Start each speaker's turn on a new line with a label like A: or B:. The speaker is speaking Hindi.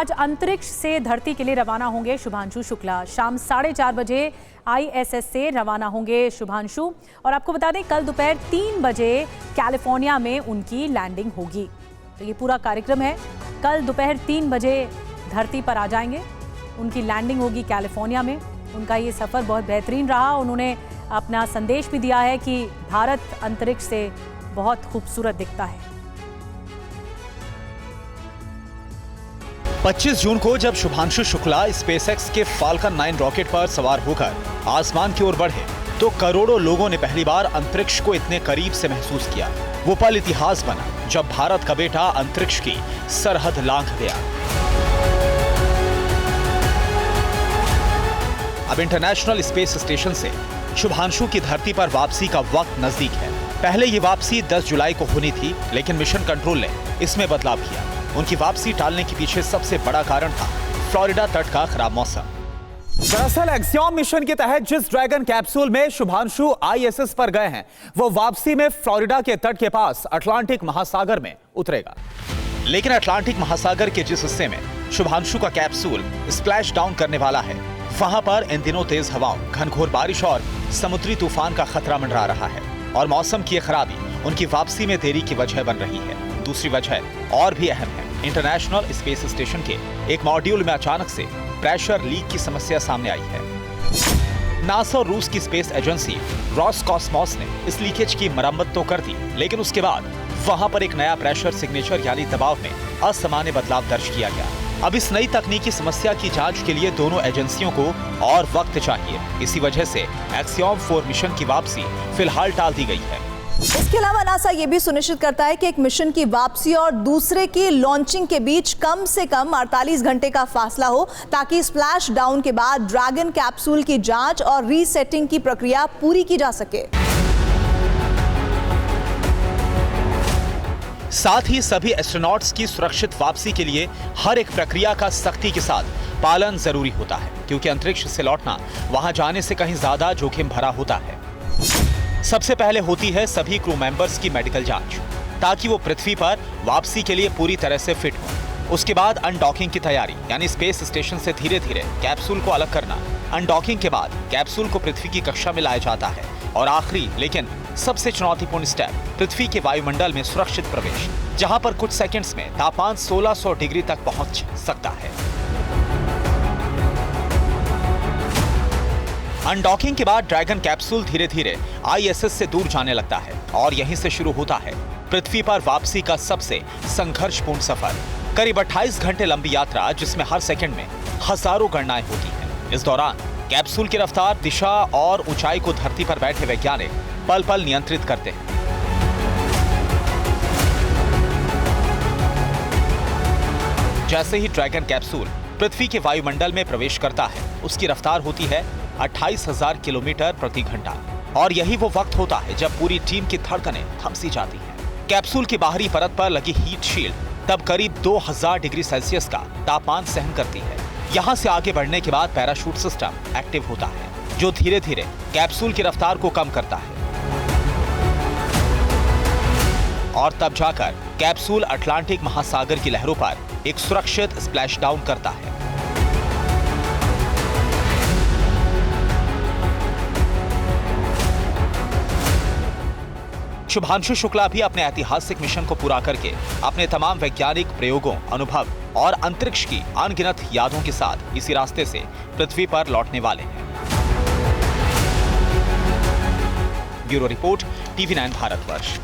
A: आज अंतरिक्ष से धरती के लिए रवाना होंगे शुभांशु शुक्ला। शाम 4:30 बजे ISS से रवाना होंगे शुभांशु। और आपको बता दें, कल दोपहर 3 बजे कैलिफोर्निया में उनकी लैंडिंग होगी। तो ये पूरा कार्यक्रम है। कल दोपहर 3 बजे धरती पर आ जाएंगे, उनकी लैंडिंग होगी कैलिफोर्निया में। उनका ये सफ़र बहुत बेहतरीन रहा। उन्होंने अपना संदेश भी दिया है कि भारत अंतरिक्ष से बहुत खूबसूरत दिखता है।
B: 25 जून को जब शुभांशु शुक्ला स्पेसएक्स के फाल्कन 9 रॉकेट पर सवार होकर आसमान की ओर बढ़े, तो करोड़ों लोगों ने पहली बार अंतरिक्ष को इतने करीब से महसूस किया। वो पल इतिहास बना जब भारत का बेटा अंतरिक्ष की सरहद लांघ गया। अब इंटरनेशनल स्पेस स्टेशन से शुभांशु की धरती पर वापसी का वक्त नजदीक है। पहले ये वापसी 10 जुलाई को होनी थी, लेकिन मिशन कंट्रोल ने इसमें बदलाव किया। उनकी वापसी टालने के पीछे सबसे बड़ा कारण था फ्लोरिडा तट का खराब मौसम। दरअसल एक्सियम मिशन के तहत जिस ड्रैगन कैप्सूल में शुभांशु ISS पर गए हैं, वो वापसी में फ्लोरिडा के तट के पास अटलांटिक महासागर में उतरेगा। लेकिन अटलांटिक महासागर के जिस हिस्से में शुभांशु का कैप्सूल स्प्लैश डाउन करने वाला है, वहां पर इन दिनों तेज हवाओं, घनघोर बारिश और समुद्री तूफान का खतरा मंडरा रहा है। और मौसम की खराबी उनकी वापसी में देरी की वजह बन रही है। दूसरी वजह और भी अहम है। इंटरनेशनल स्पेस स्टेशन के एक मॉड्यूल में अचानक से प्रेशर लीक की समस्या सामने आई है। नासा और रूस की स्पेस एजेंसी रोसकॉस्मोस ने इस लीकेज की मरम्मत तो कर दी, लेकिन उसके बाद वहां पर एक नया प्रेशर सिग्नेचर यानी दबाव में असामान्य बदलाव दर्ज किया गया। अब इस नई तकनीकी समस्या की जांच के लिए दोनों एजेंसियों को और वक्त चाहिए। इसी वजह से एक्सियम 4 मिशन की वापसी फिलहाल टाल दी गई है।
C: इसके अलावा नासा ये भी सुनिश्चित करता है कि एक मिशन की वापसी और दूसरे की लॉन्चिंग के बीच कम से कम 48 घंटे का फासला हो, ताकि स्प्लैश डाउन के बाद ड्रैगन कैप्सूल की जांच और रीसेटिंग की प्रक्रिया पूरी की जा सके।
B: साथ ही सभी एस्ट्रोनॉट्स की सुरक्षित वापसी के लिए हर एक प्रक्रिया का सख्ती के साथ पालन जरूरी होता है, क्योंकि अंतरिक्ष से लौटना वहां जाने से कहीं ज्यादा जोखिम भरा होता है। सबसे पहले होती है सभी क्रू मेंबर्स की मेडिकल जांच, ताकि वो पृथ्वी पर वापसी के लिए पूरी तरह से फिट हो। उसके बाद अनडॉकिंग की तैयारी, यानी स्पेस स्टेशन से धीरे धीरे कैप्सूल को अलग करना। अनडॉकिंग के बाद कैप्सूल को पृथ्वी की कक्षा में लाया जाता है। और आखिरी लेकिन सबसे चुनौतीपूर्ण स्टेप, पृथ्वी के वायुमंडल में सुरक्षित प्रवेश, जहां पर कुछ सेकंड्स में तापमान 1600 डिग्री तक पहुंच सकता है। अनडॉकिंग के बाद ड्रैगन कैप्सूल धीरे धीरे ISS से दूर जाने लगता है और यहीं से शुरू होता है पृथ्वी पर वापसी का सबसे संघर्षपूर्ण सफर। करीब 28 घंटे लंबी यात्रा, जिसमें हर सेकंड में हजारों गणनाएं होती हैं। इस दौरान कैप्सूल की रफ्तार, दिशा और ऊंचाई को धरती पर बैठे वैज्ञानिक पल पल नियंत्रित करते हैं। जैसे ही ड्रैगन कैप्सूल पृथ्वी के वायुमंडल में प्रवेश करता है, उसकी रफ्तार होती है 28,000 किलोमीटर प्रति घंटा। और यही वो वक्त होता है जब पूरी टीम की धड़कनें थम सी जाती हैं। कैप्सूल की बाहरी परत पर लगी हीट शील्ड तब करीब 2000 डिग्री सेल्सियस का तापमान सहन करती है। यहाँ से आगे बढ़ने के बाद पैराशूट सिस्टम एक्टिव होता है, जो धीरे धीरे कैप्सूल की रफ्तार को कम करता है। और तब जाकर कैप्सूल अटलांटिक महासागर की लहरों पर एक सुरक्षित स्प्लैश डाउन करता है। शुभांशु शुक्ला भी अपने ऐतिहासिक मिशन को पूरा करके अपने तमाम वैज्ञानिक प्रयोगों, अनुभव और अंतरिक्ष की अनगिनत यादों के साथ इसी रास्ते से पृथ्वी पर लौटने वाले हैं। Bureau report, TV9 Bharatvarsh.